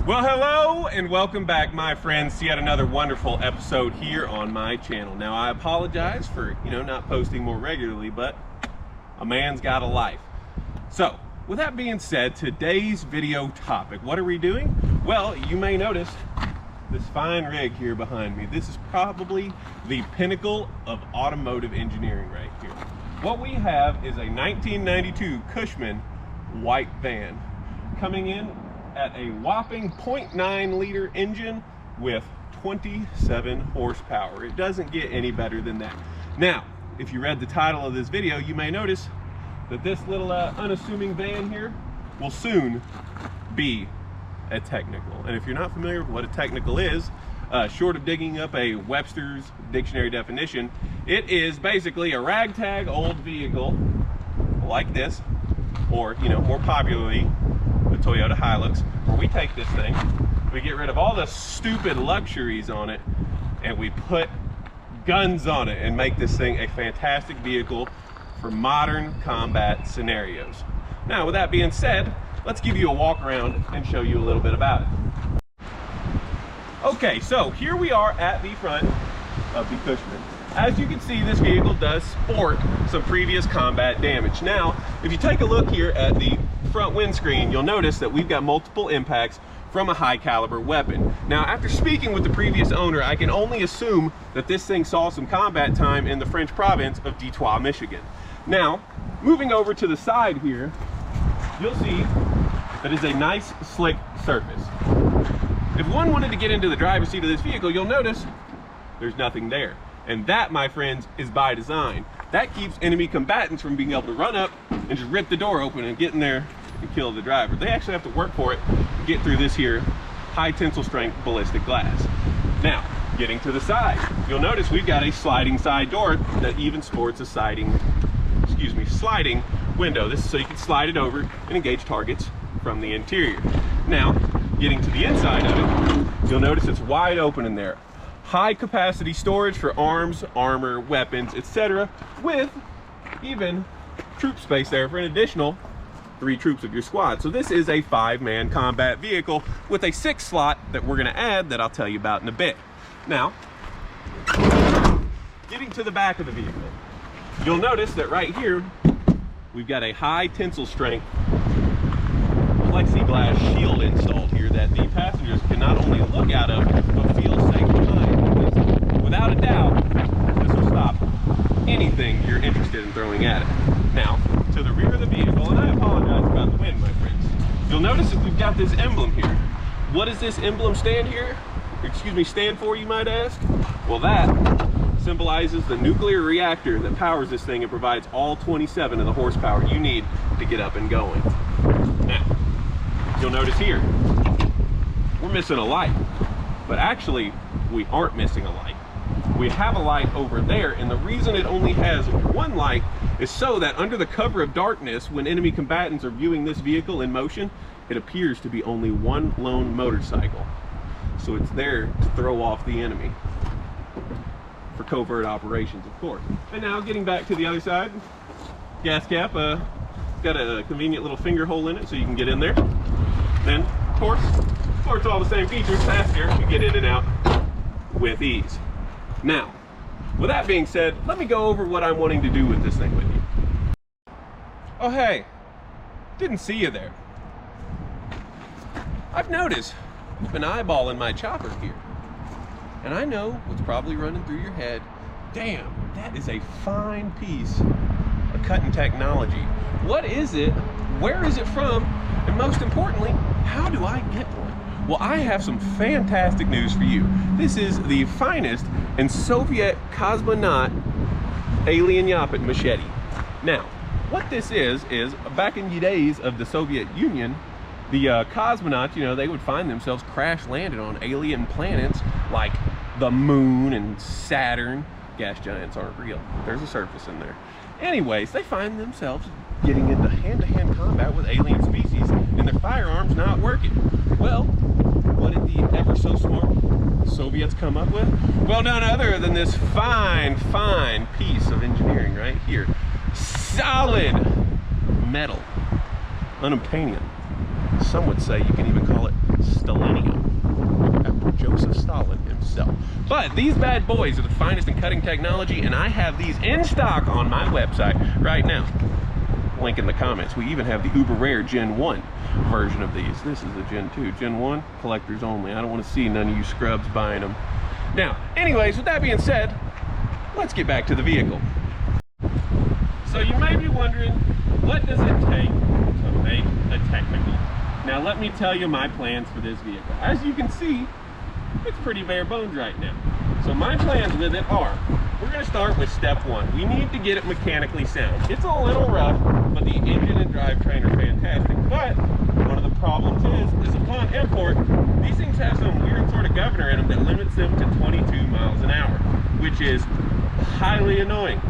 Well, hello and welcome back, my friends, to yet another wonderful episode here on my channel. Now, I apologize for, not posting more regularly, but a man's got a life. So, with that being said, today's video topic, what are we doing? Well, you may notice this fine rig here behind me. This is probably the pinnacle of automotive engineering right here. What we have is a 1992 Cushman White van coming in at a whopping 0.9 liter engine with 27 horsepower. It doesn't get any better than that. Now, if you read the title of this video, you may notice that this little unassuming van here will soon be a technical. And if you're not familiar with what a technical is, short of digging up a Webster's dictionary definition, it is basically a ragtag old vehicle like this, or more popularly, the Toyota Hilux, where we take this thing, we get rid of all the stupid luxuries on it, and we put guns on it and make this thing a fantastic vehicle for modern combat scenarios. Now, with that being said, let's give you a walk around and show you a little bit about it. Okay, so here we are at the front of the Cushman. As you can see, this vehicle does sport some previous combat damage. Now, if you take a look here at the front windscreen, you'll notice that we've got multiple impacts from a high caliber weapon. Now, after speaking with the previous owner, I can only assume that this thing saw some combat time in the French province of Detroit, Michigan. Now, moving over to the side here, you'll see that it's a nice slick surface. If one wanted to get into the driver's seat of this vehicle, you'll notice there's nothing there. And that, my friends, is by design. That keeps enemy combatants from being able to run up and just rip the door open and get in there and kill the driver. They actually have to work for it to get through this here high tensile strength ballistic glass. Now, getting to the side, you'll notice we've got a sliding side door that even sports a sliding window. This is so you can slide it over and engage targets from the interior. Now, getting to the inside of it, you'll notice it's wide open in there. High capacity storage for arms, armor, weapons, etc., with even troop space there for an additional 3 troops of your squad. So this is a 5-man combat vehicle with a 6th slot that we're going to add that I'll tell you about in a bit. Now, getting to the back of the vehicle, you'll notice that right here we've got a high tensile strength plexiglass shield installed here that the passengers can not only look out of but feel safe behind. Without a doubt, this will stop anything you're interested in throwing at it. Now, to the rear of the vehicle, and I apologize about the wind, my friends, you'll notice that we've got this emblem here. What does this emblem stand for, you might ask? Well, that symbolizes the nuclear reactor that powers this thing and provides all 27 of the horsepower you need to get up and going. Now, you'll notice here, we're missing a light, but actually we aren't missing a light. We have a light over there, and the reason it only has one light is so that under the cover of darkness, when enemy combatants are viewing this vehicle in motion, it appears to be only one lone motorcycle. So it's there to throw off the enemy for covert operations, of course. And now, getting back to the other side, gas cap, got a convenient little finger hole in it so you can get in there. Then, of course, all the same features, passenger can get in and out with ease. Now, with that being said, let me go over what I'm wanting to do with this thing with you. Oh, hey, didn't see you there. I've noticed you've been eyeballing my chopper here. And I know what's probably running through your head. Damn, that is a fine piece of cutting technology. What is it? Where is it from? And most importantly, how do I get one? Well, I have some fantastic news for you. This is the finest and Soviet cosmonaut alien yapet machete. Now, what this is back in the days of the Soviet Union, the cosmonauts, they would find themselves crash landed on alien planets like the moon and Saturn. Gas giants aren't real. There's a surface in there. Anyways, they find themselves getting into hand-to-hand combat with alien species and their firearms not working. Well, what did the ever so smart Soviets come up with? Well, none other than this fine piece of engineering right here. Solid metal, unobtainium. Some would say you can even call it stellinium. But these bad boys are the finest in cutting technology, and I have these in stock on my website right now. Link in the comments. We even have the uber rare Gen 1 version of these. This is the Gen 2. Gen 1, collectors only. I don't want to see none of you scrubs buying them. Now, anyways, with that being said, let's get back to the vehicle. So you may be wondering, what does it take to make a technical? Now let me tell you my plans for this vehicle. As you can see, it's pretty bare bones right now. So my plans with it are, we're going to start with step one. We need to get it mechanically sound. It's a little rough, but the engine and drivetrain are fantastic. But one of the problems is upon import, these things have some weird sort of governor in them that limits them to 22 miles an hour, which is highly annoying.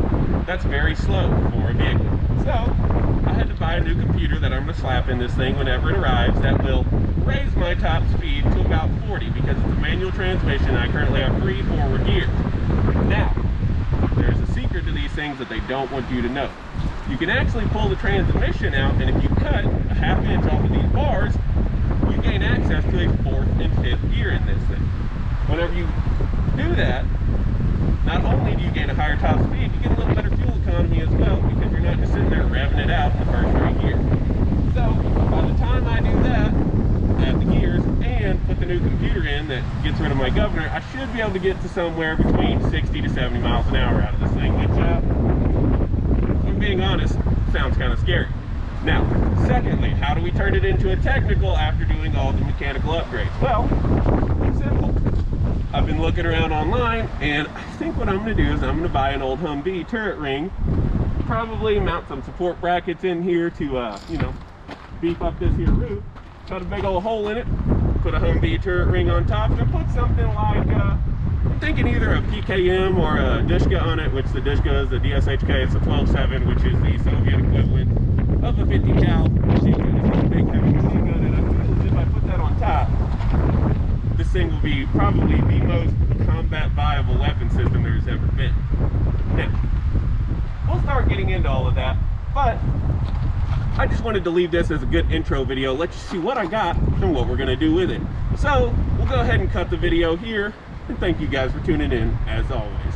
That's very slow for a vehicle. So I had to buy a new computer that I'm going to slap in this thing whenever it arrives that will raise my top speed to about 40, because it's a manual transmission. I currently have 3 forward gears. Now, there's a secret to these things that they don't want you to know. You can actually pull the transmission out, and if you cut a ½ inch off of these bars, you gain access to a 4th and 5th gear in this thing. Whenever you do that, not only do you gain a higher top speed, you get a little better fuel economy as well, because you're not just sitting there revving it out in the first 3 gears. So by the time I do that, add the gears and put the new computer in that gets rid of my governor, I should be able to get to somewhere between 60 to 70 miles an hour out of this thing, which, if I'm being honest, sounds kind of scary. Now, secondly, how do we turn it into a technical after doing all the mechanical upgrades? Well, simple. I've been looking around online, and I think what I'm going to do is I'm going to buy an old Humvee turret ring, probably mount some support brackets in here to, you know, beef up this here roof, cut a big old hole in it, put a Humvee turret ring on top, and put something like, I'm thinking either a PKM or a Dushka on it, which the Dushka is the DSHK, it's a 12.7, which is the Soviet equivalent of a 50 cal machine gun. It's a big heavy machine gun, and I feel as if I put that on top, this thing will be probably the most combat viable weapon system there's ever been. Now, we'll start getting into all of that, but I just wanted to leave this as a good intro video, let you see what I got and what we're going to do with it. So we'll go ahead and cut the video here, and thank you guys for tuning in as always.